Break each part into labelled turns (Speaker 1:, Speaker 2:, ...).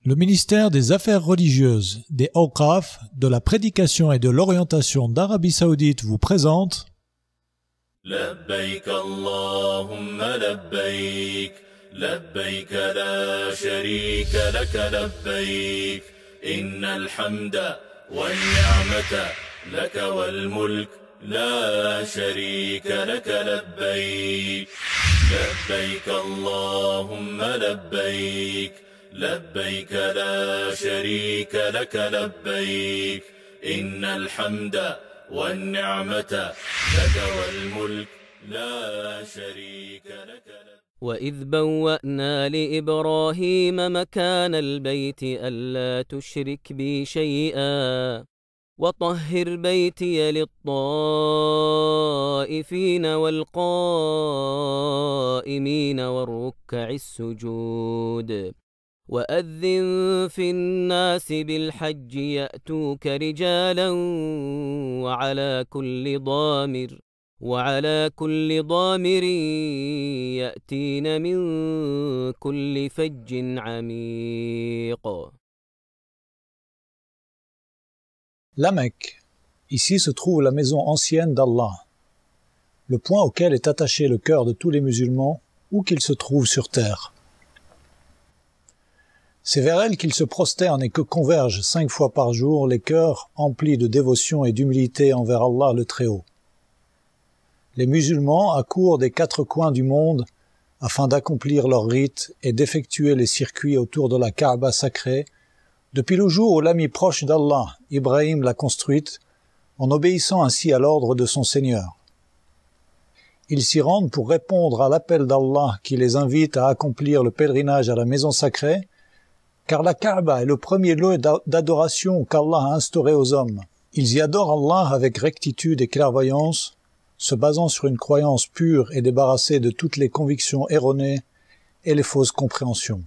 Speaker 1: Le ministère des Affaires religieuses, des Awqaf, de la prédication et de l'orientation d'Arabie Saoudite vous présente
Speaker 2: لبيك اللهم لبيك لبيك لا شريك لك لبيك إن الحمد والنعمة لك والملك لا شريك لك لبيك لبيك اللهم لبيك لبيك لا شريك لك لبيك إن الحمد والنعمة لك والملك لا شريك لك
Speaker 3: وإذ بوأنا لإبراهيم مكان البيت ألا تشرك بي شيئا وطهر بيتي للطائفين والقائمين والركع السجود وأذن في الناس بالحج يأتوك رجالا وعلى كل ضامر يأتين من كل فج عميق.
Speaker 1: La Mecque. Ici se trouve la maison ancienne d'Allah, le point auquel est attaché le cœur de tous les musulmans, où qu'ils se trouvent sur terre. C'est vers elle qu'ils se prosternent et que convergent 5 fois par jour les cœurs emplis de dévotion et d'humilité envers Allah le Très-Haut. Les musulmans accourent des 4 coins du monde afin d'accomplir leurs rites et d'effectuer les circuits autour de la Kaaba sacrée depuis le jour où l'ami proche d'Allah, Ibrahim, l'a construite, en obéissant ainsi à l'ordre de son Seigneur. Ils s'y rendent pour répondre à l'appel d'Allah qui les invite à accomplir le pèlerinage à la maison sacrée, car la Kaaba est le premier lieu d'adoration qu'Allah a instauré aux hommes. Ils y adorent Allah avec rectitude et clairvoyance, se basant sur une croyance pure et débarrassée de toutes les convictions erronées et les fausses compréhensions.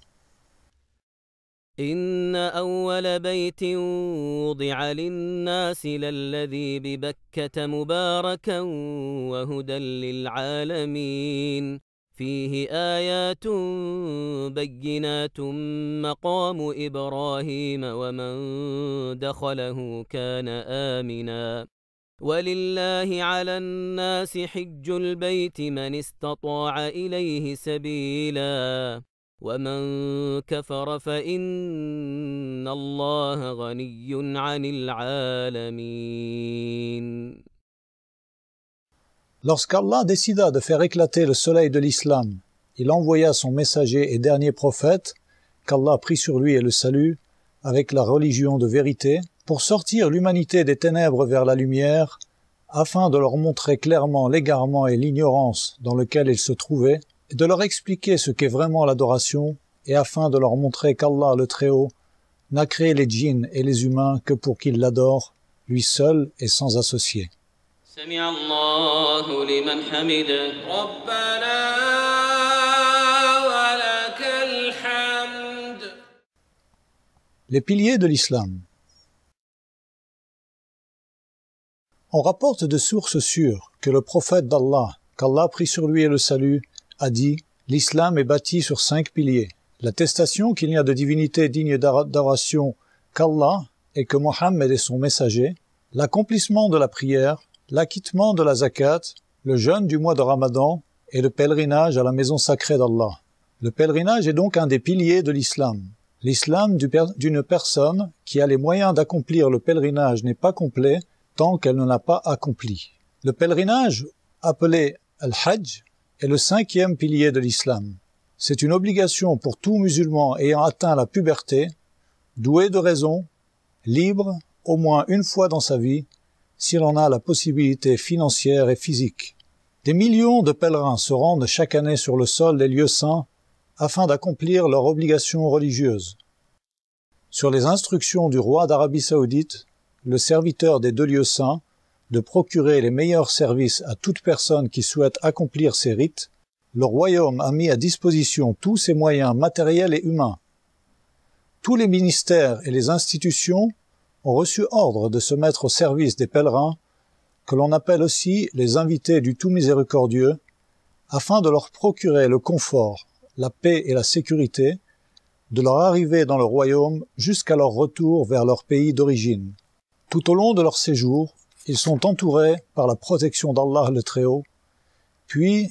Speaker 3: إن أول بيت وضع للناس للذي ببكة مباركا وهدى للعالمين فيه آيات بينات مقام إبراهيم ومن دخله كان آمنا ولله على الناس حج البيت من استطاع إليه سبيلا ومن كفر فإن الله غني عن العالمين.
Speaker 1: Lorsqu'Allah décida de faire éclater le soleil de l'islam, il envoya son messager et dernier prophète, qu'Allah prit sur lui et le salut, avec la religion de vérité, pour sortir l'humanité des ténèbres vers la lumière, afin de leur montrer clairement l'égarement et l'ignorance dans lequel ils se trouvaient, et de leur expliquer ce qu'est vraiment l'adoration, et afin de leur montrer qu'Allah le Très-Haut n'a créé les djinns et les humains que pour qu'ils l'adorent, lui seul et sans associé.
Speaker 3: سمع الله لمن حمده ربنا ولك الحمد.
Speaker 1: Les piliers de l'islam. On rapporte de sources sûres que le prophète d'Allah, qu'Allah prit sur lui et le salut, a dit « L'islam est bâti sur 5 piliers. L'attestation qu'il n'y a de divinité digne d'adoration qu'Allah et que Mohammed est son messager, l'accomplissement de la prière, l'acquittement de la zakat, le jeûne du mois de Ramadan et le pèlerinage à la maison sacrée d'Allah. Le pèlerinage est donc un des piliers de l'islam. L'islam d'une personne qui a les moyens d'accomplir le pèlerinage n'est pas complet tant qu'elle ne l'a pas accompli. Le pèlerinage, appelé al-Hajj, est le 5e pilier de l'islam. C'est une obligation pour tout musulman ayant atteint la puberté, doué de raison, libre au moins une fois dans sa vie, s'il en a la possibilité financière et physique. Des millions de pèlerins se rendent chaque année sur le sol des lieux saints afin d'accomplir leurs obligations religieuses. Sur les instructions du roi d'Arabie Saoudite, le serviteur des 2 lieux saints, de procurer les meilleurs services à toute personne qui souhaite accomplir ces rites, le royaume a mis à disposition tous ses moyens matériels et humains. Tous les ministères et les institutions ont reçu ordre de se mettre au service des pèlerins, que l'on appelle aussi les invités du tout miséricordieux, afin de leur procurer le confort, la paix et la sécurité, de leur arrivée dans le royaume jusqu'à leur retour vers leur pays d'origine. Tout au long de leur séjour, ils sont entourés par la protection d'Allah le Très-Haut, puis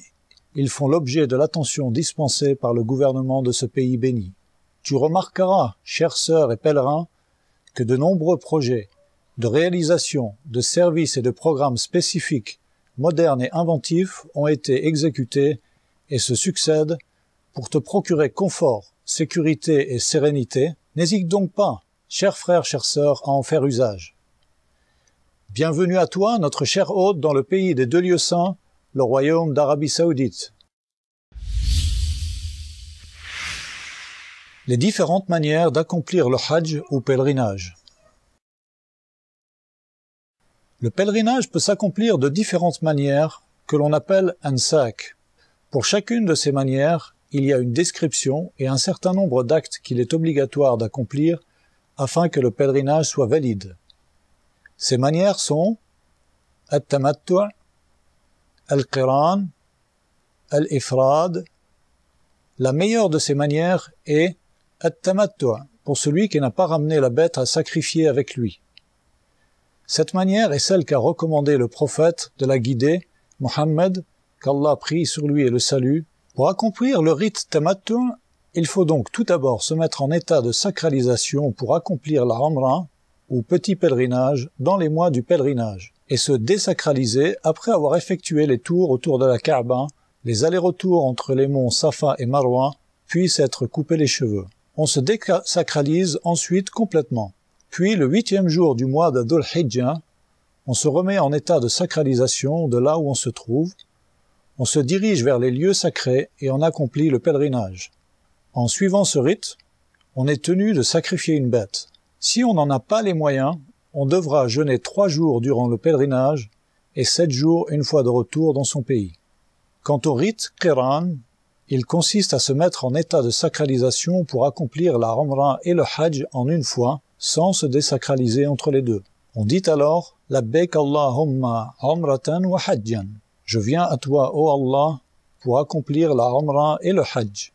Speaker 1: ils font l'objet de l'attention dispensée par le gouvernement de ce pays béni. Tu remarqueras, chères sœurs et pèlerins, que de nombreux projets de réalisation, de services et de programmes spécifiques, modernes et inventifs ont été exécutés et se succèdent pour te procurer confort, sécurité et sérénité. N'hésite donc pas, chers frères, chères sœurs, à en faire usage. Bienvenue à toi, notre cher hôte, dans le pays des deux lieux saints, le royaume d'Arabie Saoudite. Les différentes manières d'accomplir le Hajj ou pèlerinage. Le pèlerinage peut s'accomplir de différentes manières que l'on appelle ansak. Pour chacune de ces manières, il y a une description et un certain nombre d'actes qu'il est obligatoire d'accomplir afin que le pèlerinage soit valide. Ces manières sont al-tamattu', al-qiran, al-ifrad. La meilleure de ces manières est al-tamattu' pour celui qui n'a pas ramené la bête à sacrifier avec lui. Cette manière est celle qu'a recommandé le prophète de la guider, Mohammed, qu'Allah prie sur lui et le salue. Pour accomplir le rite tamattu', il faut donc tout d'abord se mettre en état de sacralisation pour accomplir la Umrah, ou petit pèlerinage, dans les mois du pèlerinage, et se désacraliser après avoir effectué les tours autour de la Kaaba, les allers-retours entre les monts Safa et Marwa, puis s'être coupé les cheveux. On se désacralise ensuite complètement. Puis, le 8e jour du mois de Dhul Hijjah, on se remet en état de sacralisation de là où on se trouve, on se dirige vers les lieux sacrés et on accomplit le pèlerinage. En suivant ce rite, on est tenu de sacrifier une bête. Si on n'en a pas les moyens, on devra jeûner 3 jours durant le pèlerinage et 7 jours une fois de retour dans son pays. Quant au rite Qiran, il consiste à se mettre en état de sacralisation pour accomplir la Umrah et le Hajj en une fois, sans se désacraliser entre les deux. On dit alors « Labbaik Allahumma umratan wa hajjan » « Je viens à toi, ô Allah, pour accomplir la Umrah et le Hajj ».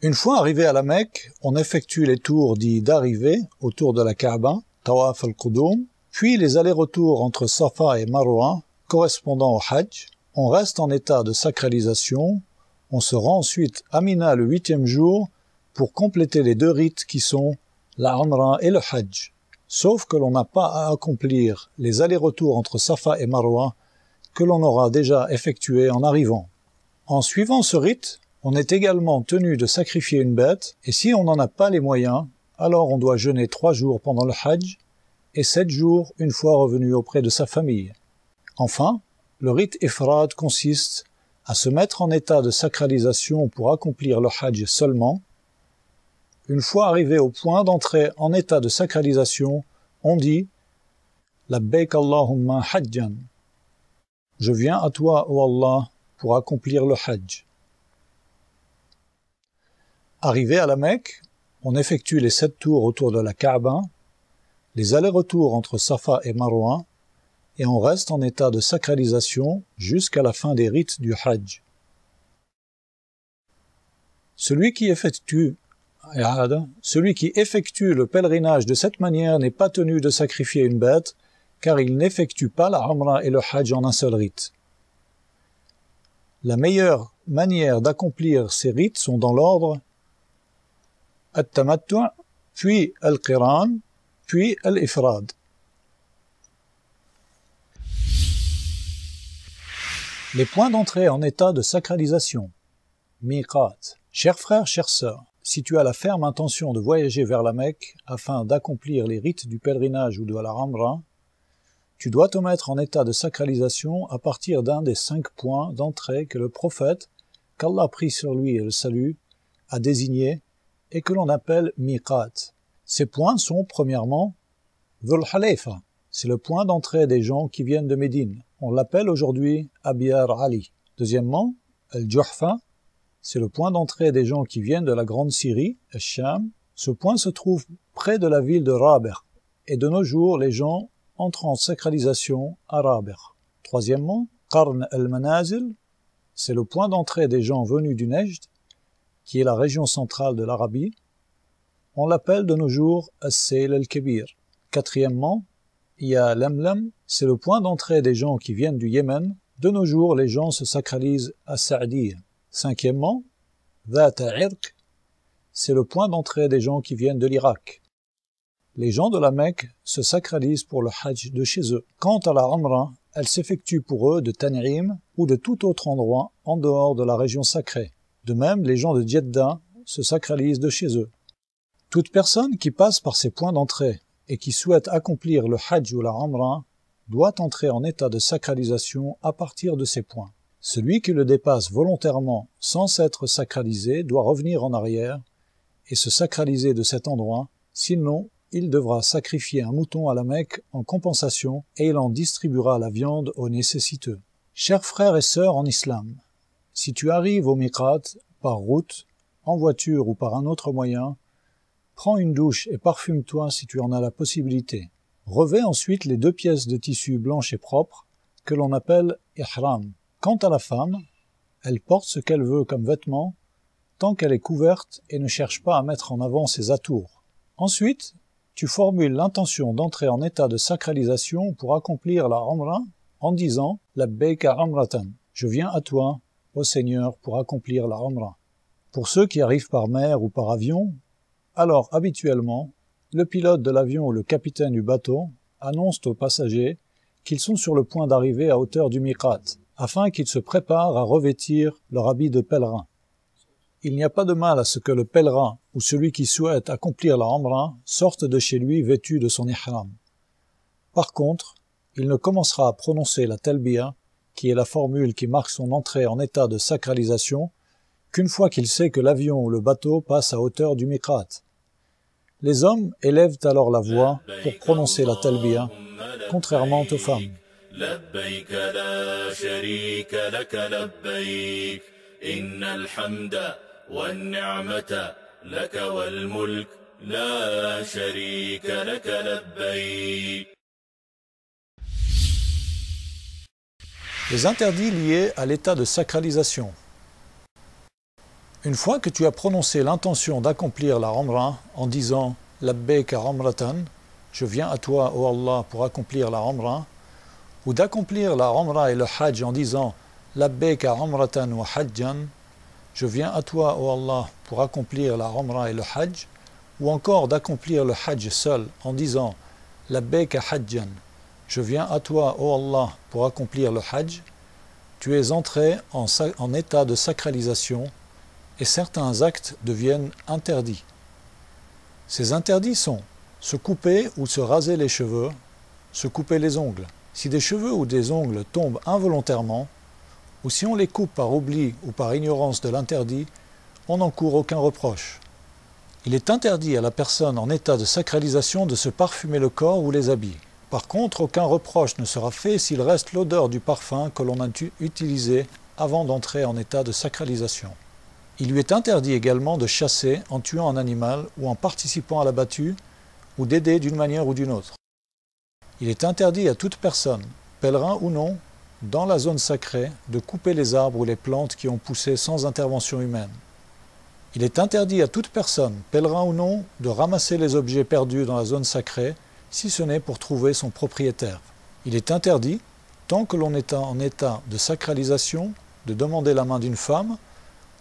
Speaker 1: Une fois arrivé à la Mecque, on effectue les tours dits d'arrivée autour de la Kaaba, Tawaf al-Qudum, puis les allers-retours entre Safa et Marwa, correspondant au Hajj. On reste en état de sacralisation, on se rend ensuite à Mina le 8e jour pour compléter les 2 rites qui sont la Umrah et le Hajj. Sauf que l'on n'a pas à accomplir les allers-retours entre Safa et Marwa que l'on aura déjà effectué en arrivant. En suivant ce rite, on est également tenu de sacrifier une bête, et si on n'en a pas les moyens, alors on doit jeûner 3 jours pendant le Hajj, et 7 jours une fois revenu auprès de sa famille. Enfin, le rite Ifrad consiste à se mettre en état de sacralisation pour accomplir le Hajj seulement. Une fois arrivé au point d'entrée en état de sacralisation, on dit « Labbaik Allahumma hajjan » « Je viens à toi, ô Allah, pour accomplir le Hajj ». Arrivé à la Mecque, on effectue les 7 tours autour de la Kaaba, les allers-retours entre Safa et Marwa, et on reste en état de sacralisation jusqu'à la fin des rites du Hajj. Celui qui effectue le pèlerinage de cette manière n'est pas tenu de sacrifier une bête, car il n'effectue pas la Umrah et le Hajj en un seul rite. La meilleure manière d'accomplir ces rites sont dans l'ordre Al-Tamattu', puis Al-Qiran, puis Al-Ifrad. Les points d'entrée en état de sacralisation. Miqat. Chers frères, chères sœurs, si tu as la ferme intention de voyager vers la Mecque afin d'accomplir les rites du pèlerinage ou de la Umrah, tu dois te mettre en état de sacralisation à partir d'un des 5 points d'entrée que le prophète, qu'Allah prie sur lui et le salue, a désigné et que l'on appelle Miqat. Ces points sont premièrement Dhul Hulayfa, c'est le point d'entrée des gens qui viennent de Médine. On l'appelle aujourd'hui Abiyar Ali. Deuxièmement, Al-Juhfa, c'est le point d'entrée des gens qui viennent de la Grande Syrie, Al-Sham. Ce point se trouve près de la ville de Rabigh, et de nos jours, les gens entrent en sacralisation à Rabigh. Troisièmement, Qarn al-Manazil, c'est le point d'entrée des gens venus du Nejd, qui est la région centrale de l'Arabie. On l'appelle de nos jours As-Sayl al-Kabir. Quatrièmement, il y a Lamlam, c'est le point d'entrée des gens qui viennent du Yémen. De nos jours, les gens se sacralisent à Sa'diyya. Cinquièmement, Dhat Irq, c'est le point d'entrée des gens qui viennent de l'Irak. Les gens de la Mecque se sacralisent pour le Hajj de chez eux. Quant à la Umrah, elle s'effectue pour eux de Tan'im ou de tout autre endroit en dehors de la région sacrée. De même, les gens de Jeddah se sacralisent de chez eux. Toute personne qui passe par ces points d'entrée et qui souhaite accomplir le Hajj ou la Umrah doit entrer en état de sacralisation à partir de ces points. Celui qui le dépasse volontairement sans s'être sacralisé doit revenir en arrière et se sacraliser de cet endroit, sinon il devra sacrifier un mouton à la Mecque en compensation et il en distribuera la viande aux nécessiteux. Chers frères et sœurs en islam, si tu arrives au miqat par route, en voiture ou par un autre moyen, prends une douche et parfume-toi si tu en as la possibilité. Revêt ensuite les 2 pièces de tissu blanches et propres que l'on appelle ihram. Quant à la femme, elle porte ce qu'elle veut comme vêtement tant qu'elle est couverte et ne cherche pas à mettre en avant ses atours. Ensuite, tu formules l'intention d'entrer en état de sacralisation pour accomplir la Umrah en disant « Labbayka Umratan » « Je viens à toi, ô Seigneur, pour accomplir la Umrah ». Pour ceux qui arrivent par mer ou par avion, alors habituellement, le pilote de l'avion ou le capitaine du bateau annoncent aux passagers qu'ils sont sur le point d'arriver à hauteur du miqat, afin qu'ils se préparent à revêtir leur habit de pèlerin. Il n'y a pas de mal à ce que le pèlerin ou celui qui souhaite accomplir la Umrah sorte de chez lui vêtu de son ihram. Par contre, il ne commencera à prononcer la talbiya, qui est la formule qui marque son entrée en état de sacralisation, qu'une fois qu'il sait que l'avion ou le bateau passe à hauteur du miqat. Les hommes élèvent alors la voix pour prononcer la talbiya, contrairement aux femmes.
Speaker 2: لبيك لا شريك لك لبيك إن الحمد والنعمة لك والملك لا شريك لك لبيك.
Speaker 1: Les interdits liés à l'état de sacralisation. Une fois que tu as prononcé l'intention d'accomplir la Umrah en disant « Labbayka Umratan » « Je viens à toi, ô Allah, pour accomplir la Umrah » ou d'accomplir la Umrah et le Hajj en disant « Labbayka Umratan wa Hajjan » « Je viens à toi, ô Allah, pour accomplir la Umrah et le Hajj » ou encore d'accomplir le Hajj seul en disant « Labbayka Hajjan » « Je viens à toi, ô Allah, pour accomplir le Hajj » tu es entré en état de sacralisation et certains actes deviennent interdits. Ces interdits sont se couper ou se raser les cheveux, se couper les ongles. Si des cheveux ou des ongles tombent involontairement, ou si on les coupe par oubli ou par ignorance de l'interdit, on n'encourt aucun reproche. Il est interdit à la personne en état de sacralisation de se parfumer le corps ou les habits. Par contre, aucun reproche ne sera fait s'il reste l'odeur du parfum que l'on a utilisé avant d'entrer en état de sacralisation. Il lui est interdit également de chasser en tuant un animal ou en participant à la battue ou d'aider d'une manière ou d'une autre. Il est interdit à toute personne, pèlerin ou non, dans la zone sacrée, de couper les arbres ou les plantes qui ont poussé sans intervention humaine. Il est interdit à toute personne, pèlerin ou non, de ramasser les objets perdus dans la zone sacrée, si ce n'est pour trouver son propriétaire. Il est interdit, tant que l'on est en état de sacralisation, de demander la main d'une femme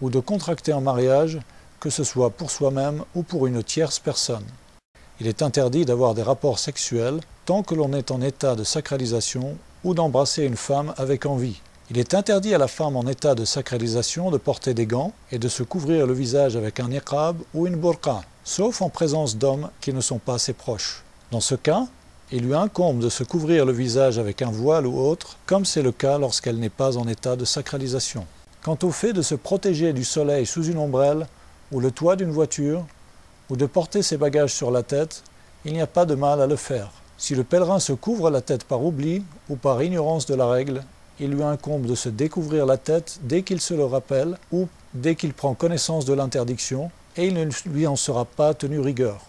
Speaker 1: ou de contracter un mariage, que ce soit pour soi-même ou pour une tierce personne. Il est interdit d'avoir des rapports sexuels, tant que l'on est en état de sacralisation ou d'embrasser une femme avec envie. Il est interdit à la femme en état de sacralisation de porter des gants et de se couvrir le visage avec un niqab ou une burqa, sauf en présence d'hommes qui ne sont pas ses proches. Dans ce cas, il lui incombe de se couvrir le visage avec un voile ou autre, comme c'est le cas lorsqu'elle n'est pas en état de sacralisation. Quant au fait de se protéger du soleil sous une ombrelle ou le toit d'une voiture, ou de porter ses bagages sur la tête, il n'y a pas de mal à le faire. Si le pèlerin se couvre la tête par oubli ou par ignorance de la règle, il lui incombe de se découvrir la tête dès qu'il se le rappelle ou dès qu'il prend connaissance de l'interdiction, et il ne lui en sera pas tenu rigueur.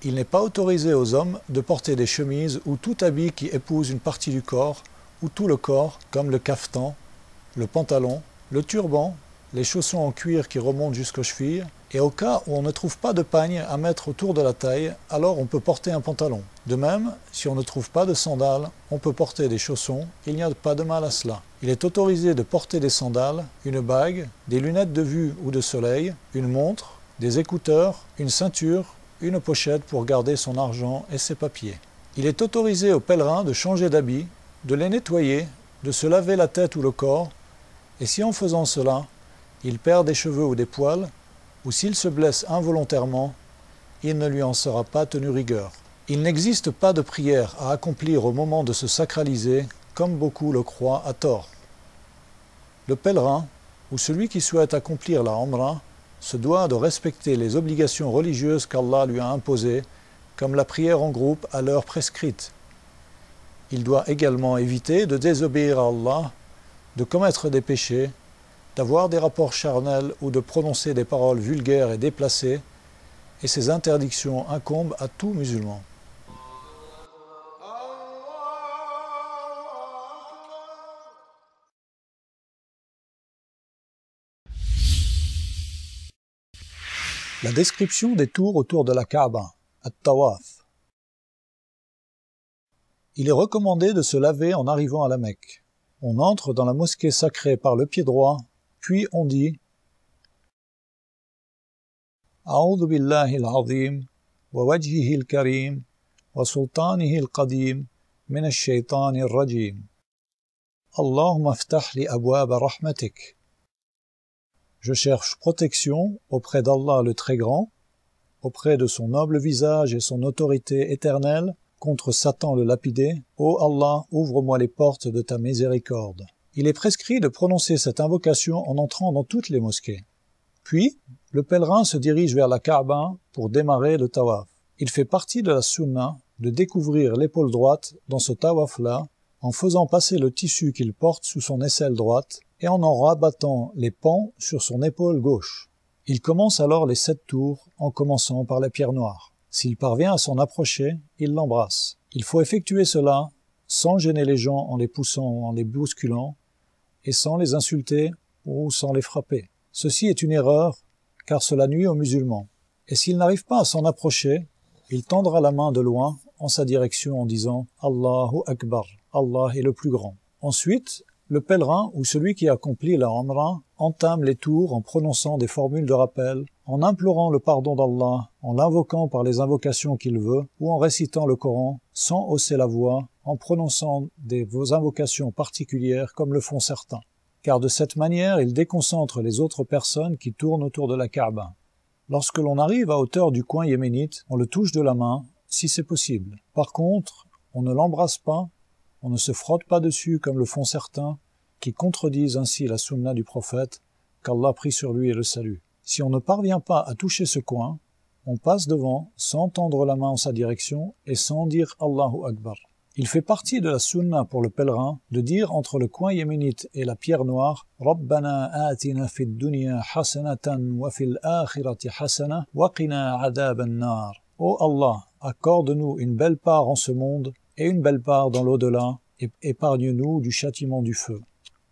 Speaker 1: Il n'est pas autorisé aux hommes de porter des chemises ou tout habit qui épouse une partie du corps ou tout le corps, comme le caftan, le pantalon, le turban les chaussons en cuir qui remontent jusqu'aux chevilles, et au cas où on ne trouve pas de pagne à mettre autour de la taille, alors on peut porter un pantalon. De même, si on ne trouve pas de sandales, on peut porter des chaussons, il n'y a pas de mal à cela. Il est autorisé de porter des sandales, une bague, des lunettes de vue ou de soleil, une montre, des écouteurs, une ceinture, une pochette pour garder son argent et ses papiers. Il est autorisé aux pèlerins de changer d'habit, de les nettoyer, de se laver la tête ou le corps, et si en faisant cela, il perd des cheveux ou des poils, ou s'il se blesse involontairement, il ne lui en sera pas tenu rigueur. Il n'existe pas de prière à accomplir au moment de se sacraliser, comme beaucoup le croient à tort. Le pèlerin, ou celui qui souhaite accomplir la Umrah, se doit de respecter les obligations religieuses qu'Allah lui a imposées, comme la prière en groupe à l'heure prescrite. Il doit également éviter de désobéir à Allah, de commettre des péchés, d'avoir des rapports charnels ou de prononcer des paroles vulgaires et déplacées, et ces interdictions incombent à tout musulman. La description des tours autour de la Kaaba, at-Tawaf. Il est recommandé de se laver en arrivant à la Mecque. On entre dans la mosquée sacrée par le pied droit, puis on dit A'udhu billahi al-azim wa wajhihi al-karim wa sultanihi al-qadim min ash-shaytani ar-rajim. Allahumma aftah li abwaba rahmatik. Je cherche protection auprès d'Allah le Très Grand, auprès de son noble visage et son autorité éternelle, contre Satan le lapidé. Ô Allah, ouvre-moi les portes de ta miséricorde. Il est prescrit de prononcer cette invocation en entrant dans toutes les mosquées. Puis, le pèlerin se dirige vers la Kaaba pour démarrer le tawaf. Il fait partie de la sunna de découvrir l'épaule droite dans ce tawaf-là, en faisant passer le tissu qu'il porte sous son aisselle droite et en rabattant les pans sur son épaule gauche. Il commence alors les 7 tours en commençant par la pierre noire. S'il parvient à s'en approcher, il l'embrasse. Il faut effectuer cela sans gêner les gens en les poussant ou en les bousculant, et sans les insulter ou sans les frapper. Ceci est une erreur, car cela nuit aux musulmans. Et s'il n'arrive pas à s'en approcher, il tendra la main de loin en sa direction en disant « Allahu Akbar », Allah est le plus grand. Ensuite, le pèlerin ou celui qui accomplit la Umrah entame les tours en prononçant des formules de rappel, en implorant le pardon d'Allah, en l'invoquant par les invocations qu'il veut, ou en récitant le Coran sans hausser la voix, en prononçant des invocations particulières comme le font certains. Car de cette manière, il déconcentre les autres personnes qui tournent autour de la Kaaba. Lorsque l'on arrive à hauteur du coin yéménite, on le touche de la main, si c'est possible. Par contre, on ne l'embrasse pas, on ne se frotte pas dessus comme le font certains, qui contredisent ainsi la sunna du prophète, qu'Allah prie sur lui et le salue. Si on ne parvient pas à toucher ce coin, on passe devant sans tendre la main en sa direction et sans dire Allahu Akbar. Il fait partie de la sunna pour le pèlerin de dire entre le coin yéménite et la pierre noire Rabbana atina fid dunya hasanatan wa fil akhirati hasana wa qina adhaban nar. Ô Allah, accorde-nous une belle part en ce monde et une belle part dans l'au-delà, et épargne-nous du châtiment du feu.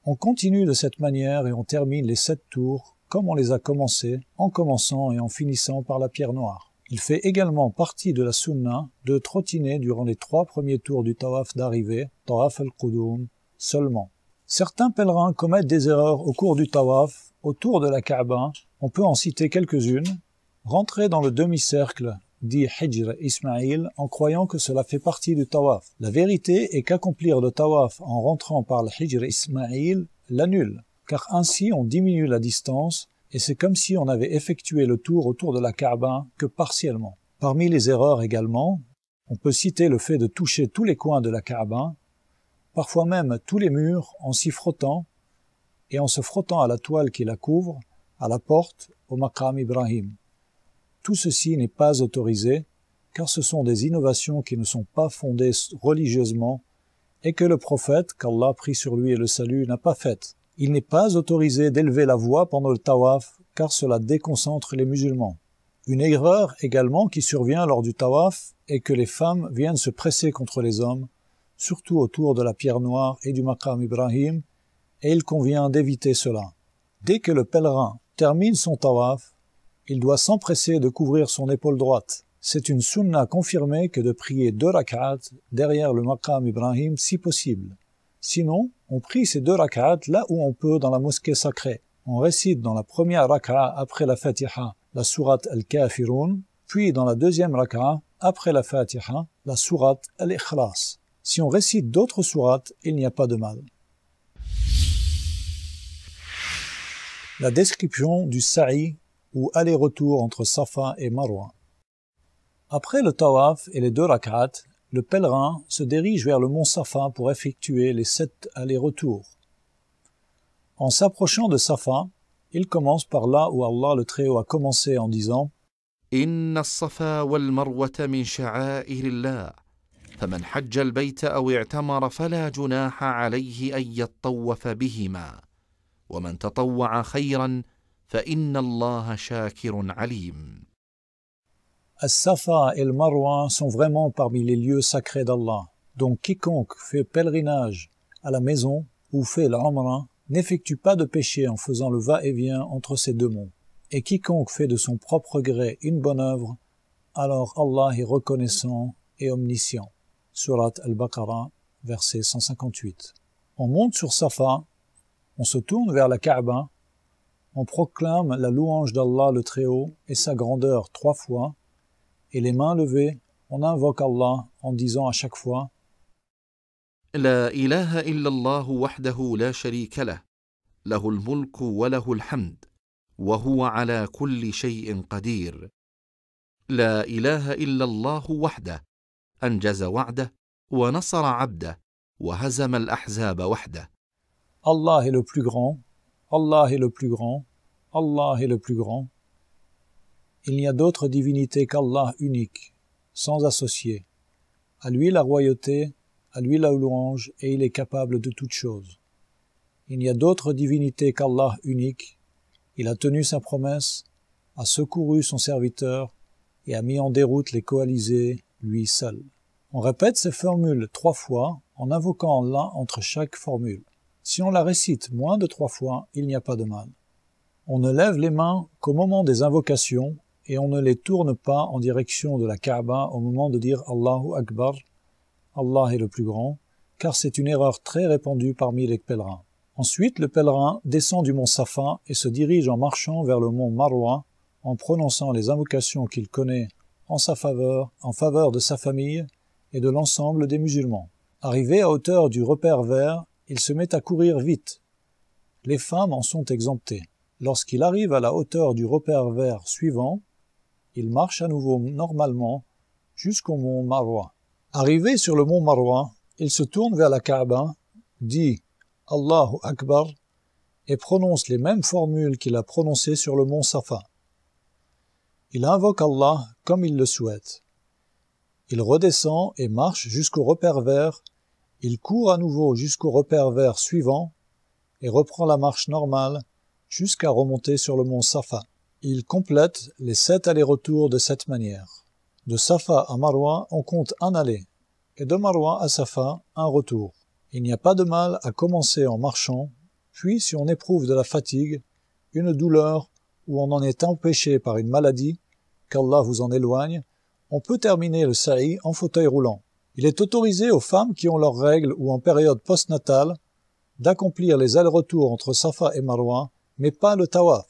Speaker 1: On continue de cette manière et on termine les 7 tours comme on les a commencés, en commençant et en finissant par la pierre noire. Il fait également partie de la sunna de trottiner durant les 3 premiers tours du tawaf d'arrivée, tawaf al-Qudum, seulement. Certains pèlerins commettent des erreurs au cours du tawaf, autour de la Kaaba, on peut en citer quelques-unes. Rentrer dans le demi-cercle dit Hijr Ismaïl en croyant que cela fait partie du tawaf. La vérité est qu'accomplir le tawaf en rentrant par le Hijr Ismaïl l'annule, car ainsi on diminue la distance et c'est comme si on avait effectué le tour autour de la Kaaba que partiellement. Parmi les erreurs également, on peut citer le fait de toucher tous les coins de la Kaaba, parfois même tous les murs en s'y frottant et en se frottant à la toile qui la couvre, à la porte, au Maqam Ibrahim. Tout ceci n'est pas autorisé, car ce sont des innovations qui ne sont pas fondées religieusement et que le prophète, qu'Allah prie sur lui et le salut, n'a pas faites. Il n'est pas autorisé d'élever la voix pendant le tawaf, car cela déconcentre les musulmans. Une erreur également qui survient lors du tawaf est que les femmes viennent se presser contre les hommes, surtout autour de la pierre noire et du Maqam Ibrahim, et il convient d'éviter cela. Dès que le pèlerin termine son tawaf, il doit s'empresser de couvrir son épaule droite. C'est une sunna confirmée que de prier 2 rak'at derrière le maqam Ibrahim si possible. Sinon, on prie ces 2 rak'at là où on peut dans la mosquée sacrée. On récite dans la première rak'a après la Fatiha la sourate Al-Kafirun, puis dans la deuxième rak'a après la Fatiha la sourate Al-Ikhlas. Si on récite d'autres sourates, il n'y a pas de mal. La description du sa'i ou aller-retour entre Safa et Marwa. Après le tawaf et les 2 rak'at, le pèlerin se dirige vers le mont Safa pour effectuer les 7 allers-retours. En s'approchant de Safa, il commence par là où Allah le Très-Haut a commencé en disant
Speaker 4: إن الصفا والمروة من شعائر الله فمن حج البيت أو اعتمر فلا جناح عليه أن يطوف بهما ومن تطوع خيرا فإن الله شاكر عليم.
Speaker 1: As-Safa et le Marwa sont vraiment parmi les lieux sacrés d'Allah. Donc quiconque fait pèlerinage à la maison ou fait l'Umrah n'effectue pas de péché en faisant le va-et-vient entre ces 2 monts. Et quiconque fait de son propre gré une bonne œuvre, alors Allah est reconnaissant et omniscient. Surat Al-Baqarah, verset 158. On monte sur Safa, on se tourne vers la Kaaba, on proclame la louange d'Allah le Très-Haut et sa grandeur 3 fois, et les mains levées, on invoque Allah en disant à chaque fois
Speaker 4: لا إله إلا الله وحده لا شريك له له الملك وله الحمد وهو على كل شيء قدير لا إله إلا الله وحده أنجز وعده ونصر عبده وهزم الأحزاب وحده.
Speaker 1: Allah est le plus grand, Allah est le plus grand, Allah est le plus grand. Il n'y a d'autre divinité qu'Allah unique, sans associé. À lui la royauté, à lui la louange, et il est capable de toutes choses. Il n'y a d'autre divinité qu'Allah unique. Il a tenu sa promesse, a secouru son serviteur, et a mis en déroute les coalisés, lui seul. On répète ces formules 3 fois, en invoquant Allah entre chaque formule. Si on la récite moins de 3 fois, il n'y a pas de mal. On ne lève les mains qu'au moment des invocations, et on ne les tourne pas en direction de la Kaaba au moment de dire Allahu Akbar, Allah est le plus grand, car c'est une erreur très répandue parmi les pèlerins. Ensuite, le pèlerin descend du mont Safa et se dirige en marchant vers le mont Marwa, en prononçant les invocations qu'il connaît en faveur de sa famille et de l'ensemble des musulmans. Arrivé à hauteur du repère vert, il se met à courir vite. Les femmes en sont exemptées. Lorsqu'il arrive à la hauteur du repère vert suivant, il marche à nouveau normalement jusqu'au mont Marwa. Arrivé sur le mont Marwa, il se tourne vers la Kaaba, dit Allahu Akbar et prononce les mêmes formules qu'il a prononcées sur le mont Safa. Il invoque Allah comme il le souhaite. Il redescend et marche jusqu'au repère vert, il court à nouveau jusqu'au repère vert suivant et reprend la marche normale jusqu'à remonter sur le mont Safa. Il complète les 7 allers-retours de cette manière. De Safa à Marwa, on compte un aller, et de Marwa à Safa, un retour. Il n'y a pas de mal à commencer en marchant, puis si on éprouve de la fatigue, une douleur ou on en est empêché par une maladie, qu'Allah vous en éloigne, on peut terminer le sa'i en fauteuil roulant. Il est autorisé aux femmes qui ont leurs règles ou en période postnatale d'accomplir les allers-retours entre Safa et Marwa, mais pas le tawaf,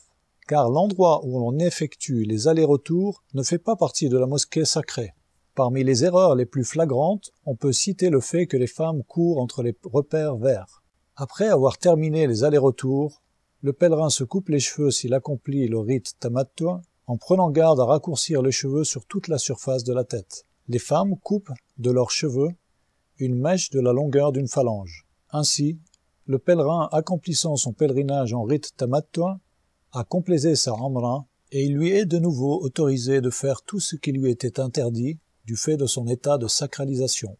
Speaker 1: car l'endroit où l'on effectue les allers-retours ne fait pas partie de la mosquée sacrée. Parmi les erreurs les plus flagrantes, on peut citer le fait que les femmes courent entre les repères verts. Après avoir terminé les allers-retours, le pèlerin se coupe les cheveux s'il accomplit le rite tamattu, en prenant garde à raccourcir les cheveux sur toute la surface de la tête. Les femmes coupent de leurs cheveux une mèche de la longueur d'une phalange. Ainsi, le pèlerin accomplissant son pèlerinage en rite tamattu a complété sa umrah et il lui est de nouveau autorisé de faire tout ce qui lui était interdit du fait de son état de sacralisation.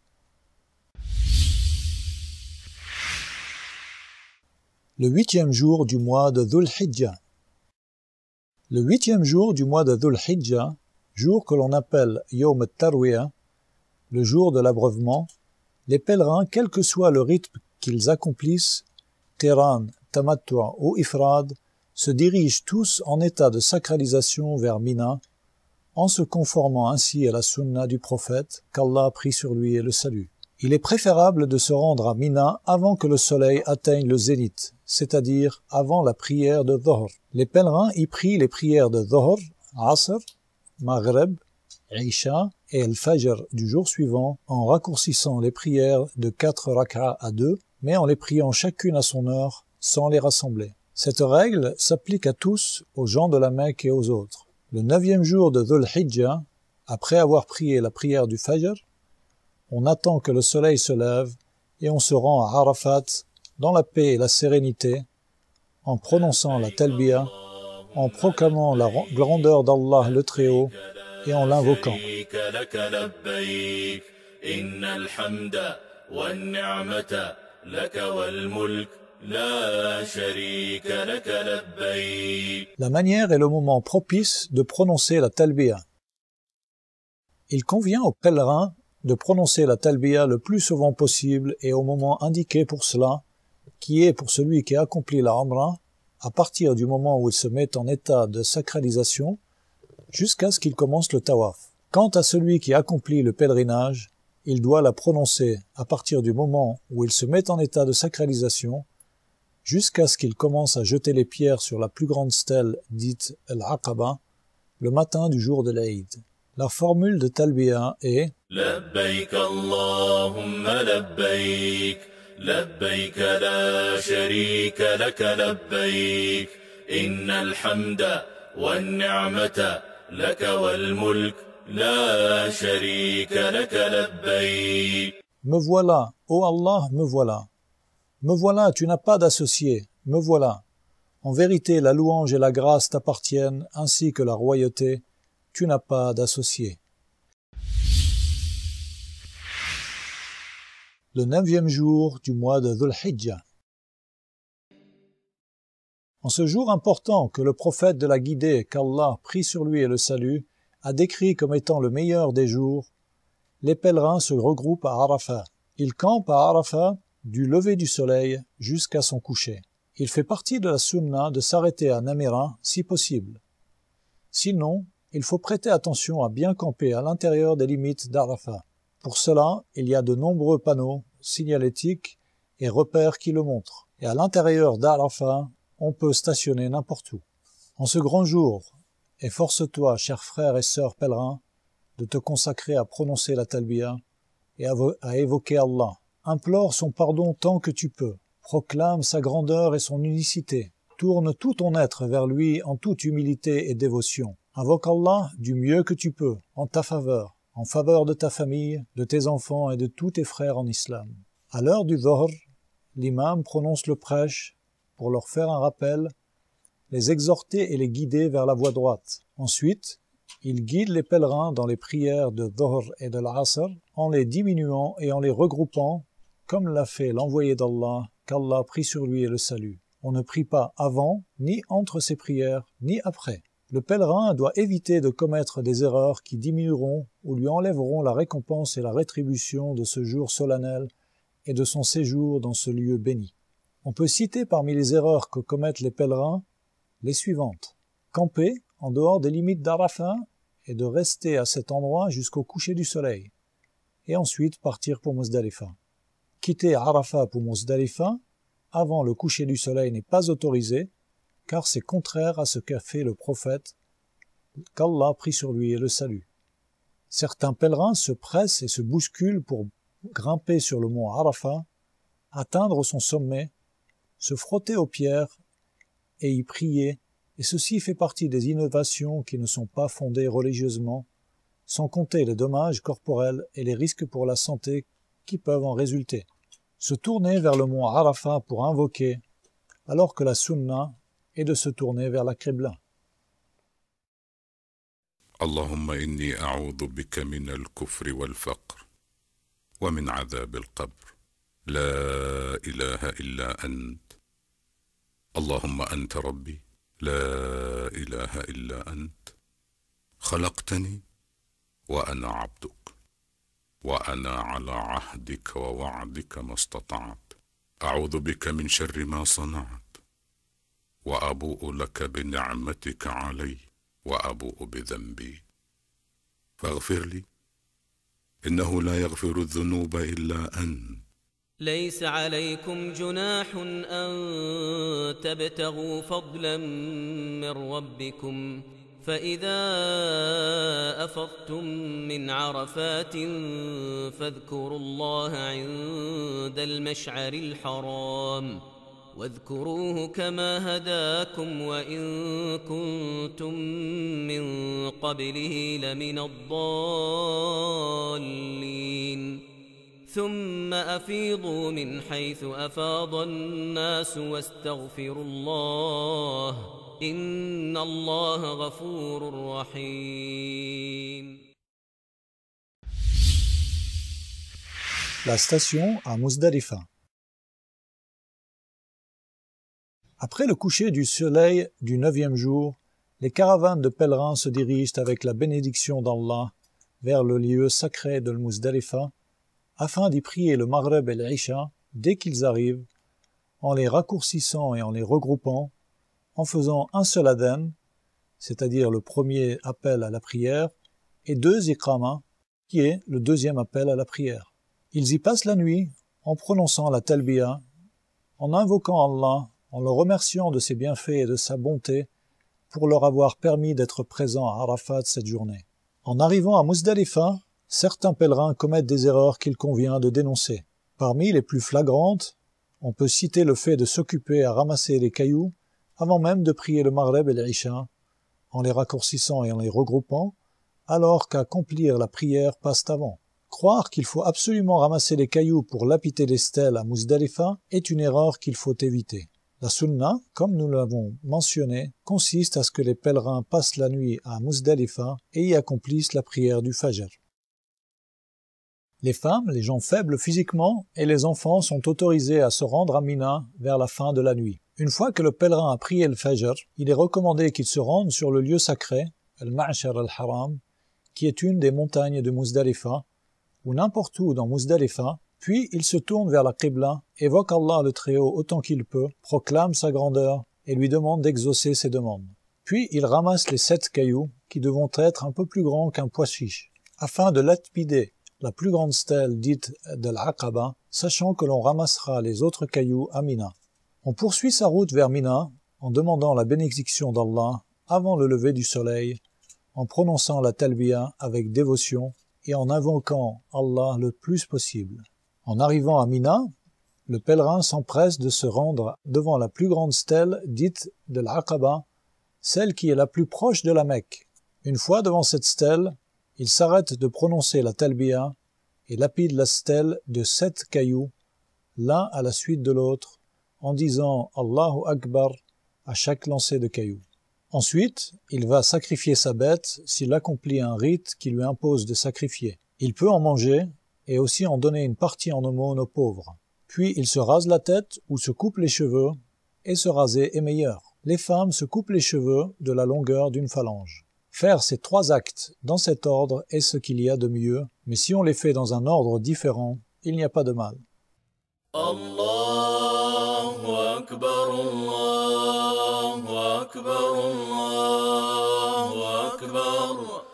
Speaker 1: Le 8e jour du mois de Dhul Hijjah. Le 8e jour du mois de Dhul Hijjah, jour que l'on appelle Yawm al-Tarwiyah, le jour de l'abreuvement, les pèlerins, quel que soit le rythme qu'ils accomplissent, Qiran, Tamattu' ou Ifrad, se dirigent tous en état de sacralisation vers Mina, en se conformant ainsi à la sunna du prophète, qu'Allah prie sur lui et le salue. Il est préférable de se rendre à Mina avant que le soleil atteigne le zénith, c'est-à-dire avant la prière de Dhuhr. Les pèlerins y prient les prières de Dhuhr, Asr, Maghreb, Isha et El-Fajr du jour suivant en raccourcissant les prières de 4 rak'a à 2, mais en les priant chacune à son heure, sans les rassembler. Cette règle s'applique à tous, aux gens de la Mecque et aux autres. Le 9e jour de Dhul Hijjah, après avoir prié la prière du Fajr, on attend que le soleil se lève et on se rend à Arafat dans la paix et la sérénité, en prononçant la talbiya, en proclamant la grandeur d'Allah le Très-Haut et en l'invoquant. La manière et le moment propice de prononcer la talbiya. Il convient aux pèlerins de prononcer la talbiya le plus souvent possible et au moment indiqué pour cela, qui est pour celui qui a accompli la Umrah, à partir du moment où il se met en état de sacralisation, jusqu'à ce qu'il commence le tawaf. Quant à celui qui accomplit le pèlerinage, il doit la prononcer à partir du moment où il se met en état de sacralisation, jusqu'à ce qu'il commence à jeter les pierres sur la plus grande stèle dite Al-Aqaba, le matin du jour de l'Aïd. La formule de talbiya est
Speaker 2: Labbaik Allahumma labbaik, labbaik la sharika laka labbaik, innal hamda wan ni'mata laka wal mulk la sharika laka labbaik.
Speaker 1: Me voilà, ô Allah, me voilà. Me voilà, tu n'as pas d'associé, me voilà. En vérité, la louange et la grâce t'appartiennent, ainsi que la royauté, tu n'as pas d'associé. Le 9e jour du mois de Dhul Hijjah. En ce jour important que le prophète de la guidée, qu'Allah prie sur lui et le salue, a décrit comme étant le meilleur des jours, les pèlerins se regroupent à Arafat. Ils campent à Arafat du lever du soleil jusqu'à son coucher. Il fait partie de la sunna de s'arrêter à Namira si possible. Sinon, il faut prêter attention à bien camper à l'intérieur des limites d'Arafat. Pour cela, il y a de nombreux panneaux signalétiques et repères qui le montrent. Et à l'intérieur d'Arafat, on peut stationner n'importe où. En ce grand jour, efforce-toi, chers frères et sœurs pèlerins, de te consacrer à prononcer la talbiya et à évoquer Allah. Implore son pardon tant que tu peux. Proclame sa grandeur et son unicité. Tourne tout ton être vers lui en toute humilité et dévotion. Invoque Allah du mieux que tu peux, en ta faveur, en faveur de ta famille, de tes enfants et de tous tes frères en islam. À l'heure du Dhuhr, l'imam prononce le prêche pour leur faire un rappel, les exhorter et les guider vers la voie droite. Ensuite, il guide les pèlerins dans les prières de Dhuhr et de l'Asr en les diminuant et en les regroupant, comme l'a fait l'envoyé d'Allah, qu'Allah prie sur lui et le salue. On ne prie pas avant, ni entre ces prières, ni après. Le pèlerin doit éviter de commettre des erreurs qui diminueront ou lui enlèveront la récompense et la rétribution de ce jour solennel et de son séjour dans ce lieu béni. On peut citer parmi les erreurs que commettent les pèlerins les suivantes. Camper en dehors des limites d'Arafat et de rester à cet endroit jusqu'au coucher du soleil, et ensuite partir pour Muzdalifa. Quitter Arafat pour Muzdalifa avant le coucher du soleil n'est pas autorisé, car c'est contraire à ce qu'a fait le prophète, qu'Allah prie sur lui et le salue. Certains pèlerins se pressent et se bousculent pour grimper sur le mont Arafat, atteindre son sommet, se frotter aux pierres et y prier, et ceci fait partie des innovations qui ne sont pas fondées religieusement, sans compter les dommages corporels et les risques pour la santé qui peuvent en résulter. Se tourner vers le mont Arafat pour invoquer, alors que la sunna est de se tourner vers la Qibla.
Speaker 5: اللهم إني أعوذ بك من الكفر والفقر ومن عذاب القبر لا إله إلا أنت اللهم أنت ربي لا إله إلا أنت خلقتني وأنا عبدك وأنا على عهدك ووعدك ما استطعت أعوذ بك من شر ما صنعت وأبوء لك بنعمتك علي وأبوء بذنبي فاغفر لي إنه لا يغفر الذنوب إلا أنت.
Speaker 3: ليس عليكم جناح أن تبتغوا فضلا من ربكم فإذا أفضتم من عرفات فاذكروا الله عند المشعر الحرام واذكروه كما هداكم وإن كنتم من قبله لمن الضالين ثم أفيضوا من حيث أفاض الناس واستغفروا الله إن الله غفور رحيم.
Speaker 1: La station à Muzdalifa. Après le coucher du soleil du 9e jour, les caravanes de pèlerins se dirigent avec la bénédiction d'Allah vers le lieu sacré de Muzdalifa afin d'y prier le Maghreb et l'Isha dès qu'ils arrivent, en les raccourcissant et en les regroupant, en faisant un seul adhan, c'est-à-dire le premier appel à la prière, et 2 iqama, qui est le deuxième appel à la prière. Ils y passent la nuit en prononçant la talbiya, en invoquant Allah, en le remerciant de ses bienfaits et de sa bonté pour leur avoir permis d'être présents à Arafat cette journée. En arrivant à Muzdalifa, certains pèlerins commettent des erreurs qu'il convient de dénoncer. Parmi les plus flagrantes, on peut citer le fait de s'occuper à ramasser les cailloux avant même de prier le Maghreb et l'Isha, en les raccourcissant et en les regroupant, alors qu'accomplir la prière passe avant. Croire qu'il faut absolument ramasser les cailloux pour lapider les stèles à Muzdalifa est une erreur qu'il faut éviter. La sunna, comme nous l'avons mentionné, consiste à ce que les pèlerins passent la nuit à Muzdalifa et y accomplissent la prière du Fajr. Les femmes, les gens faibles physiquement et les enfants sont autorisés à se rendre à Mina vers la fin de la nuit. Une fois que le pèlerin a prié le Fajr, il est recommandé qu'il se rende sur le lieu sacré, al-Ma'shar al-Haram, qui est une des montagnes de Muzdalifa, ou n'importe où dans Muzdalifa, puis il se tourne vers la Qibla, évoque Allah le Très-Haut autant qu'il peut, proclame sa grandeur et lui demande d'exaucer ses demandes. Puis il ramasse les 7 cailloux, qui devront être un peu plus grands qu'un pois chiche, afin de lapider la plus grande stèle dite de l'Aqaba, sachant que l'on ramassera les autres cailloux à Mina. On poursuit sa route vers Mina en demandant la bénédiction d'Allah avant le lever du soleil, en prononçant la talbiya avec dévotion et en invoquant Allah le plus possible. En arrivant à Mina, le pèlerin s'empresse de se rendre devant la plus grande stèle dite de l'Aqaba, celle qui est la plus proche de la Mecque. Une fois devant cette stèle, il s'arrête de prononcer la talbiya et lapide la stèle de 7 cailloux, l'un à la suite de l'autre, en disant Allahu Akbar à chaque lancer de cailloux. Ensuite, il va sacrifier sa bête s'il accomplit un rite qui lui impose de sacrifier. Il peut en manger et aussi en donner une partie en aumône aux pauvres. Puis il se rase la tête ou se coupe les cheveux, et se raser est meilleur. Les femmes se coupent les cheveux de la longueur d'une phalange. Faire ces 3 actes dans cet ordre est ce qu'il y a de mieux, mais si on les fait dans un ordre différent, il n'y a pas de mal.
Speaker 2: Allahu Akbar, Allahu Akbar, Allahu Akbar,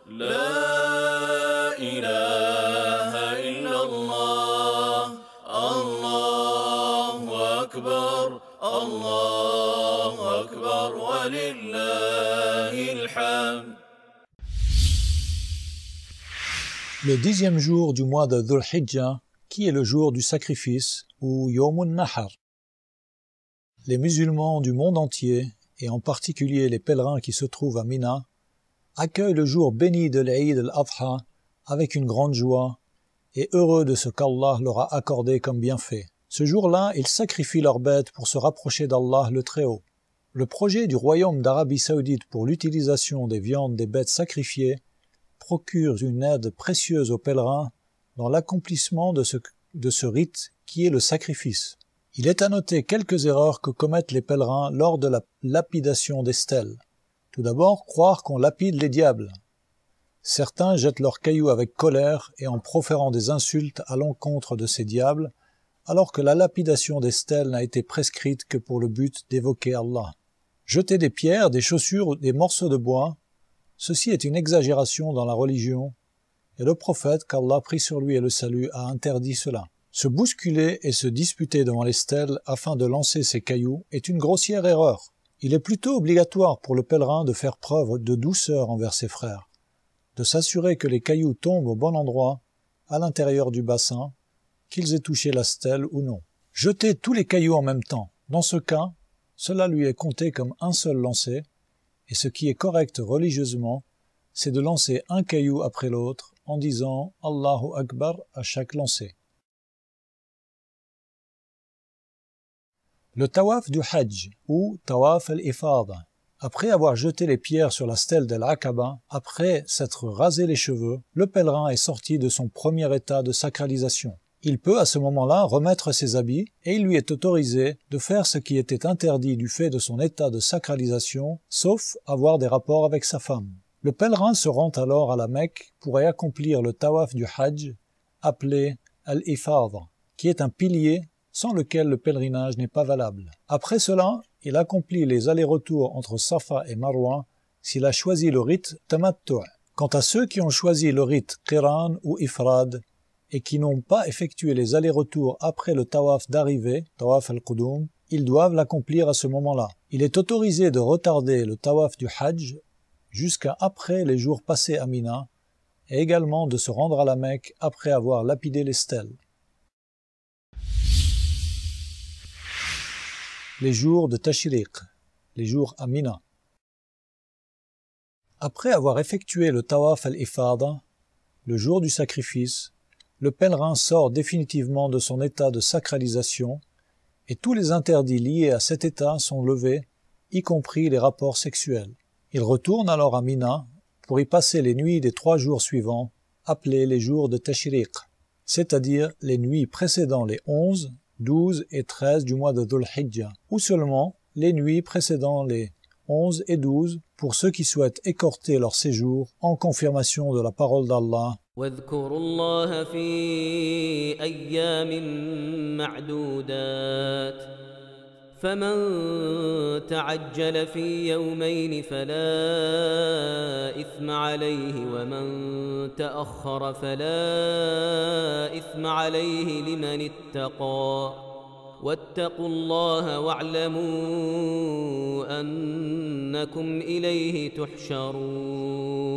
Speaker 2: La ilaha illallah, Allahu Akbar, Allahu Akbar, wa lillahil hamd.
Speaker 1: Le 10e jour du mois de Dhul Hijjah, qui est le jour du sacrifice, ou Yawmun Nahar. Les musulmans du monde entier, et en particulier les pèlerins qui se trouvent à Mina, accueillent le jour béni de l'Eid al-Adha avec une grande joie, et heureux de ce qu'Allah leur a accordé comme bienfait. Ce jour-là, ils sacrifient leurs bêtes pour se rapprocher d'Allah le Très-Haut. Le projet du royaume d'Arabie Saoudite pour l'utilisation des viandes des bêtes sacrifiées procure une aide précieuse aux pèlerins dans l'accomplissement de ce rite qui est le sacrifice. Il est à noter quelques erreurs que commettent les pèlerins lors de la lapidation des stèles. Tout d'abord, croire qu'on lapide les diables. Certains jettent leurs cailloux avec colère et en proférant des insultes à l'encontre de ces diables, alors que la lapidation des stèles n'a été prescrite que pour le but d'évoquer Allah. Jeter des pierres, des chaussures ou des morceaux de bois, ceci est une exagération dans la religion, et le prophète, qu'Allah prie sur lui et le salut, a interdit cela. Se bousculer et se disputer devant les stèles afin de lancer ces cailloux est une grossière erreur. Il est plutôt obligatoire pour le pèlerin de faire preuve de douceur envers ses frères, de s'assurer que les cailloux tombent au bon endroit, à l'intérieur du bassin, qu'ils aient touché la stèle ou non. Jeter tous les cailloux en même temps, dans ce cas, cela lui est compté comme un seul lancer, et ce qui est correct religieusement, c'est de lancer un caillou après l'autre en disant « Allahu Akbar » à chaque lancer. Le tawaf du Hajj ou tawaf al-Ifada. Après avoir jeté les pierres sur la stèle d'Al-Aqaba, après s'être rasé les cheveux, le pèlerin est sorti de son premier état de sacralisation. Il peut à ce moment-là remettre ses habits et il lui est autorisé de faire ce qui était interdit du fait de son état de sacralisation, sauf avoir des rapports avec sa femme. Le pèlerin se rend alors à la Mecque pour y accomplir le tawaf du Hajj, appelé Al-Ifada, qui est un pilier sans lequel le pèlerinage n'est pas valable. Après cela, il accomplit les allers-retours entre Safa et Marwa s'il a choisi le rite Tamattu'. Quant à ceux qui ont choisi le rite Qiran ou Ifrad et qui n'ont pas effectué les allers-retours après le tawaf d'arrivée, tawaf al-Qudum, ils doivent l'accomplir à ce moment-là. Il est autorisé de retarder le tawaf du Hajj jusqu'à après les jours passés à Mina et également de se rendre à la Mecque après avoir lapidé les stèles. Les jours de Tashriq, les jours à Mina. Après avoir effectué le tawaf al-Ifada, le jour du sacrifice, le pèlerin sort définitivement de son état de sacralisation et tous les interdits liés à cet état sont levés, y compris les rapports sexuels. Il retourne alors à Mina pour y passer les nuits des 3 jours suivants, appelés les jours de Tashriq, c'est-à-dire les nuits précédant les 11, 12 et 13 du mois de Dhul Hijjah, ou seulement les nuits précédant les 11 et 12 pour ceux qui souhaitent écorter leur séjour en confirmation de la parole d'Allah.
Speaker 3: واذكروا الله في أيام معدودات فمن تعجل في يومين فلا إثم عليه ومن تأخر فلا إثم عليه لمن اتقى واتقوا الله واعلموا أنكم إليه تحشرون.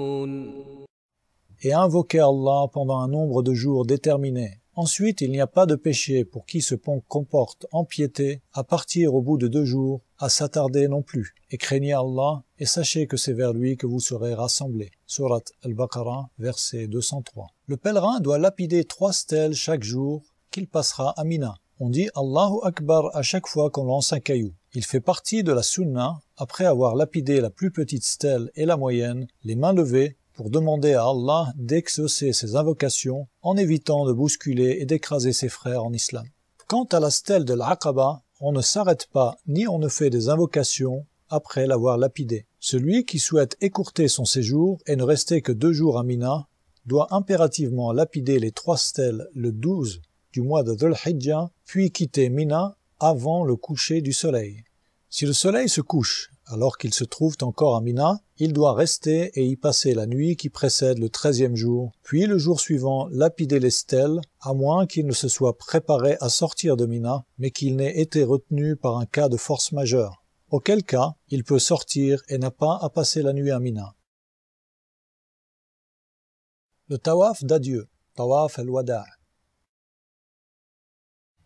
Speaker 1: Et invoquez Allah pendant un nombre de jours déterminé. Ensuite, il n'y a pas de péché pour qui se comporte en piété à partir au bout de 2 jours, à s'attarder non plus. Et craignez Allah et sachez que c'est vers lui que vous serez rassemblés. Surat Al-Baqarah, verset 203. Le pèlerin doit lapider 3 stèles chaque jour qu'il passera à Mina. On dit Allahu Akbar à chaque fois qu'on lance un caillou. Il fait partie de la sunna, après avoir lapidé la plus petite stèle et la moyenne, les mains levées, pour demander à Allah d'exaucer ses invocations en évitant de bousculer et d'écraser ses frères en islam. Quant à la stèle de l'Aqaba, on ne s'arrête pas ni on ne fait des invocations après l'avoir lapidée. Celui qui souhaite écourter son séjour et ne rester que 2 jours à Mina doit impérativement lapider les 3 stèles le 12 du mois de Dhul Hijjah, puis quitter Mina avant le coucher du soleil. Si le soleil se couche alors qu'il se trouve encore à Mina, il doit rester et y passer la nuit qui précède le 13e jour, puis le jour suivant lapider les stèles, à moins qu'il ne se soit préparé à sortir de Mina, mais qu'il n'ait été retenu par un cas de force majeure. Auquel cas, il peut sortir et n'a pas à passer la nuit à Mina. Le tawaf d'adieu, tawaf al-wada'.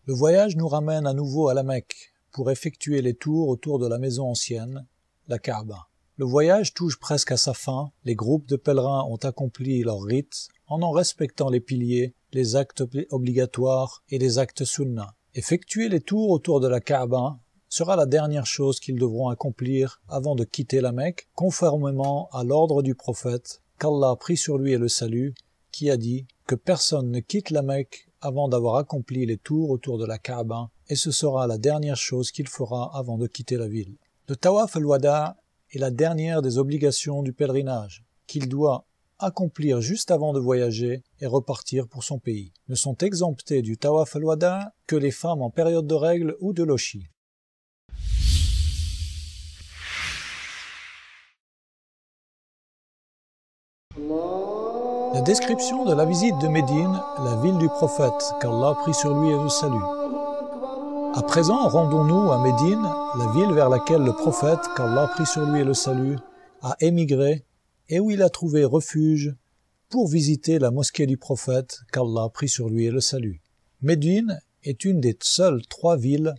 Speaker 1: Le voyage nous ramène à nouveau à la Mecque pour effectuer les tours autour de la maison ancienne, la Kaaba. Le voyage touche presque à sa fin, les groupes de pèlerins ont accompli leur rite en respectant les piliers, les actes obligatoires et les actes sunna. Effectuer les tours autour de la Kaaba sera la dernière chose qu'ils devront accomplir avant de quitter la Mecque, conformément à l'ordre du prophète, qu'Allah prie sur lui et le salut, qui a dit que personne ne quitte la Mecque avant d'avoir accompli les tours autour de la Kaaba, et ce sera la dernière chose qu'il fera avant de quitter la ville. Le tawaf al-wada' est la dernière des obligations du pèlerinage, qu'il doit accomplir juste avant de voyager et repartir pour son pays. Ne sont exemptés du tawaf al-wada' que les femmes en période de règles ou de lochi. La description de la visite de Médine, la ville du prophète, qu'Allah prie sur lui et le salue. À présent, rendons-nous à Médine, la ville vers laquelle le prophète, qu'Allah prie sur lui et le salue, a émigré et où il a trouvé refuge pour visiter la mosquée du prophète, qu'Allah prie sur lui et le salue. Médine est une des seules 3 villes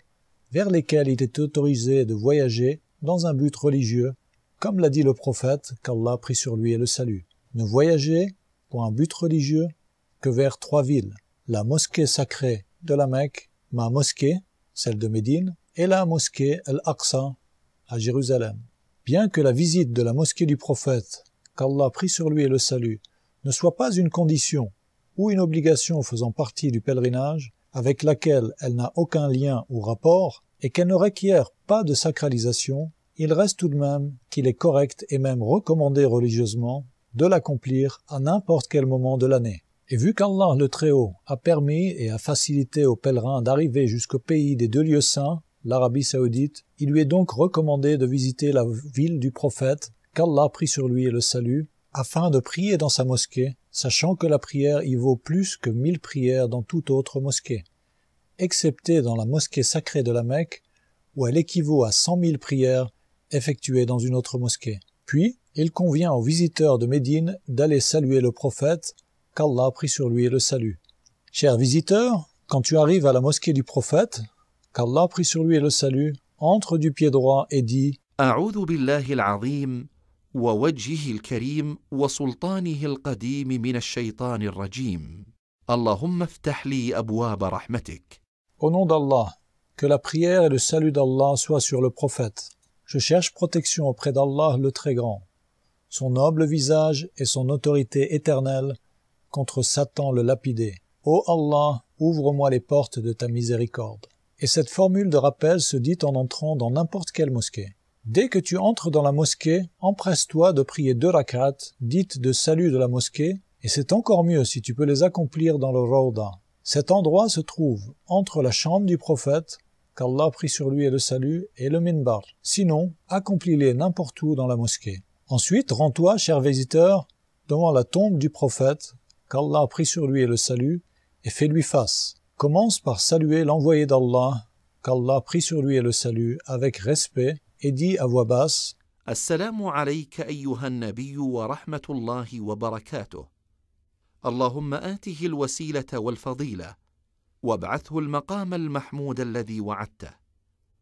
Speaker 1: vers lesquelles il est autorisé de voyager dans un but religieux, comme l'a dit le prophète, qu'Allah prie sur lui et le salue. Ne voyagez pour un but religieux que vers 3 villes, la mosquée sacrée de la Mecque, ma mosquée, celle de Médine, et la mosquée Al-Aqsa à Jérusalem. Bien que la visite de la mosquée du prophète, qu'Allah prie sur lui et le salue, ne soit pas une condition ou une obligation faisant partie du pèlerinage, avec laquelle elle n'a aucun lien ou rapport, et qu'elle ne requiert pas de sacralisation, il reste tout de même qu'il est correct et même recommandé religieusement de l'accomplir à n'importe quel moment de l'année. Et vu qu'Allah le Très-Haut a permis et a facilité aux pèlerins d'arriver jusqu'au pays des 2 lieux saints, l'Arabie Saoudite, il lui est donc recommandé de visiter la ville du prophète, qu'Allah prie sur lui et le salue, afin de prier dans sa mosquée, sachant que la prière y vaut plus que 1000 prières dans toute autre mosquée, excepté dans la mosquée sacrée de la Mecque, où elle équivaut à 100 000 prières effectuées dans une autre mosquée. Puis, il convient aux visiteurs de Médine d'aller saluer le prophète, qu'Allah prie sur lui et le salue. Chers visiteurs, quand tu arrives à la mosquée du prophète, qu'Allah prie sur lui et le salue, entre du pied droit et dis
Speaker 4: أعوذ بالله العظيم ووجهه الكريم وسلطانه القديم من الشيطان الرجيم اللهم افتح لي أبواب رحمتك.
Speaker 1: Au nom d'Allah, que la prière et le salut d'Allah soient sur le prophète. Je cherche protection auprès d'Allah le Très Grand, son noble visage et son autorité éternelle contre Satan le lapidé. Ô Allah, ouvre-moi les portes de ta miséricorde. Et cette formule de rappel se dit en entrant dans n'importe quelle mosquée. Dès que tu entres dans la mosquée, empresse-toi de prier 2 rak'at, dites de salut de la mosquée, et c'est encore mieux si tu peux les accomplir dans le Rawda. Cet endroit se trouve entre la chambre du prophète, qu'Allah prie sur lui et le salue, et le minbar. Sinon, accomplis-les n'importe où dans la mosquée. Ensuite, rends-toi, cher visiteur, devant la tombe du prophète, qu'Allah prie sur lui et le salue, et fais-lui face. Commence par saluer l'envoyé d'Allah, qu'Allah prie sur lui et le salue, avec respect, et dis à voix basse
Speaker 4: السلام عليك أيها النبي ورحمة الله وبركاته. اللهم آته الوسيلة والفضيلة وابعثه المقام المحمود الذي وعدته.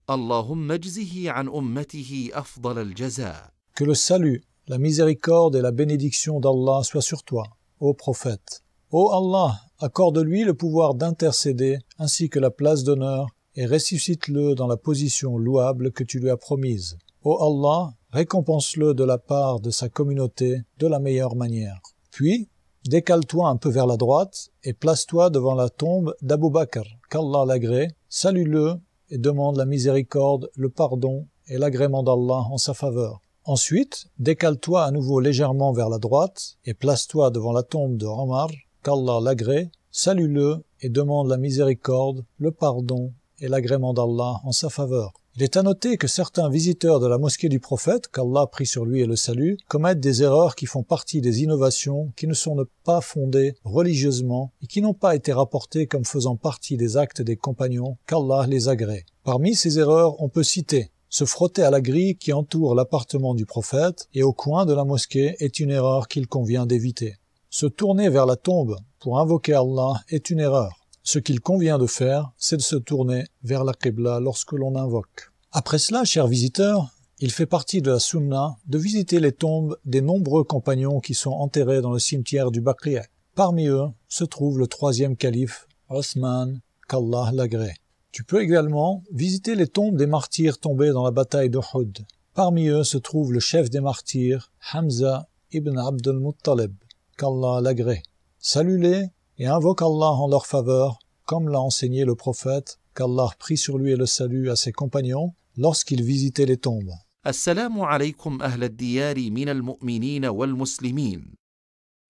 Speaker 4: اللهم اجزه عن أمته أفضل الجزاء.
Speaker 1: Que le salut, la miséricorde et la bénédiction d'Allah soient sur toi, ô prophète. Ô Allah, accorde-lui le pouvoir d'intercéder ainsi que la place d'honneur et ressuscite-le dans la position louable que tu lui as promise. Ô Allah, récompense-le de la part de sa communauté de la meilleure manière. Puis, décale-toi un peu vers la droite et place-toi devant la tombe d'Abu Bakr, qu'Allah l'agrée, salue-le et demande la miséricorde, le pardon et l'agrément d'Allah en sa faveur. Ensuite, décale-toi à nouveau légèrement vers la droite et place-toi devant la tombe de Omar, qu'Allah l'agrée, salue-le et demande la miséricorde, le pardon et l'agrément d'Allah en sa faveur. Il est à noter que certains visiteurs de la mosquée du prophète, qu'Allah prie sur lui et le salue, commettent des erreurs qui font partie des innovations qui ne sont pas fondées religieusement et qui n'ont pas été rapportées comme faisant partie des actes des compagnons, qu'Allah les agrée. Parmi ces erreurs, on peut citer se frotter à la grille qui entoure l'appartement du prophète et au coin de la mosquée est une erreur qu'il convient d'éviter. Se tourner vers la tombe pour invoquer Allah est une erreur. Ce qu'il convient de faire, c'est de se tourner vers la Qibla lorsque l'on invoque. Après cela, chers visiteurs, il fait partie de la sunna de visiter les tombes des nombreux compagnons qui sont enterrés dans le cimetière du Baqi'. Parmi eux se trouve le 3e calife, Othman, qu'Allah l'agrée. Tu peux également visiter les tombes des martyrs tombés dans la bataille d'Uhud. Parmi eux se trouve le chef des martyrs, Hamza ibn Abd al-Muttalib, qu'Allah l'agrée. Salue-les et invoque Allah en leur faveur, comme l'a enseigné le prophète, qu'Allah prie sur lui et le salue à ses compagnons lorsqu'il visitait les tombes.
Speaker 4: السلام عليكم أهل الديار من المؤمنين والمسلمين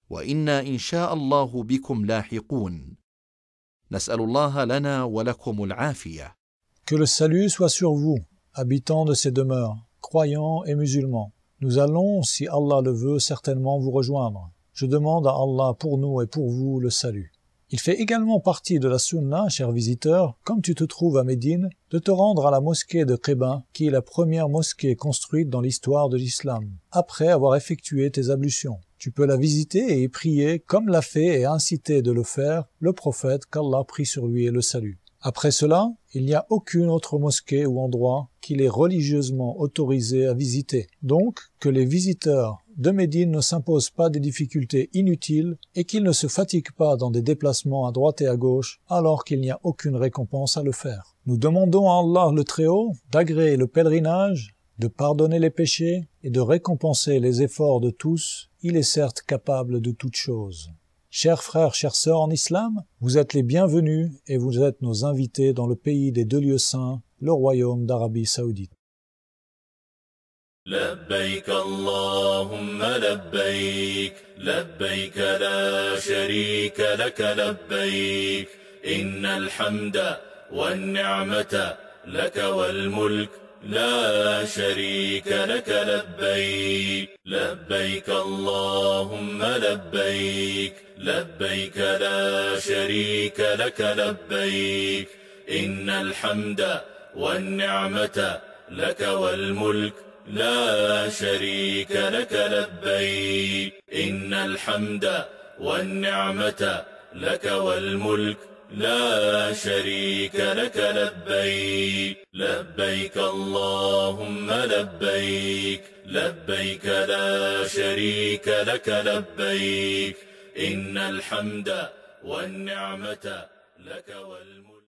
Speaker 4: وإنا إن شاء الله بكم لاحقون نسأل الله لنا ولكم العافية.
Speaker 1: Que le salut soit sur vous, habitants de ces demeures, croyants et musulmans. Nous allons, si Allah le veut, certainement vous rejoindre. Je demande à Allah pour nous et pour vous le salut. Il fait également partie de la sunna, chers visiteurs, comme tu te trouves à Médine, de te rendre à la mosquée de Quba, qui est la première mosquée construite dans l'histoire de l'islam, après avoir effectué tes ablutions. Tu peux la visiter et y prier comme l'a fait et incité de le faire le prophète qu'Allah prie sur lui et le salue. Après cela, il n'y a aucune autre mosquée ou endroit qu'il est religieusement autorisé à visiter. Donc, que les visiteurs de Médine ne s'imposent pas des difficultés inutiles et qu'ils ne se fatiguent pas dans des déplacements à droite et à gauche alors qu'il n'y a aucune récompense à le faire. Nous demandons à Allah le Très-Haut d'agréer le pèlerinage, de pardonner les péchés et de récompenser les efforts de tous. Il est certes capable de toutes choses. Chers frères, chères sœurs en islam, vous êtes les bienvenus et vous êtes nos invités dans le pays des 2 lieux saints, le royaume d'Arabie Saoudite.
Speaker 2: لبيك اللهم لبيك لبيك لا شريك لك لبيك إن الحمد والنعمة لك والملك لا شريك لك لبيك لبيك اللهم لبيك لبيك لا شريك لك لبيك إن الحمد والنعمة لك والملك لا شريك لك لبيك إن الحمد والنعمة لك والملك لا شريك لك لبيك لبيك اللهم لبيك لبيك لا شريك لك لبيك إن الحمد والنعمة لك والملك